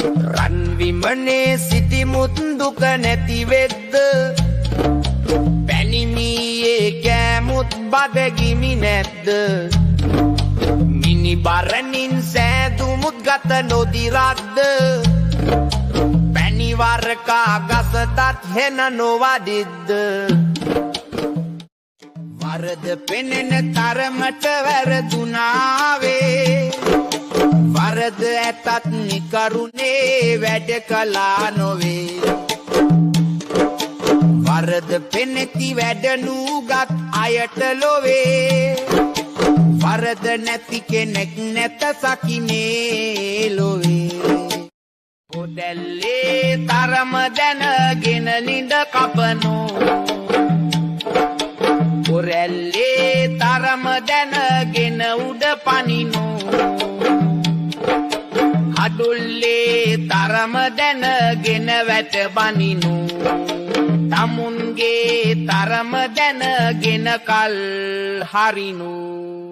රන් විමනේ සිටිමුත් දුක නැති වෙද්ද පැනිමියේ කෑමුත් බඩගිනි නැද්ද මිනි බරණින් සෑදුමුත් ගත නොදිරද්ද පැණි වරකා ගසටත් හෙන නොවදිද්ද වරද පෙනෙන තරමට වැරදුනාවේ වරද ඇතත් නිකරුණේ වැඩ කළා නොවේ වරද පෙනෙති වැඩ නූගත් අයට ලොවේ වරද නැති කෙනෙක් නැත සකිනේ ලොවේ පොඩැල්ලේ තරම දැනගෙන ලිඳ කපනෝ පොරැල්ලේ තරම දැනගෙන උඩ පනිනෝ අඩුල්ලේ තරම දැනගෙන වැට බනිනෝ තමුන්ගේ තරම දැනගෙන කල් හරිනෝ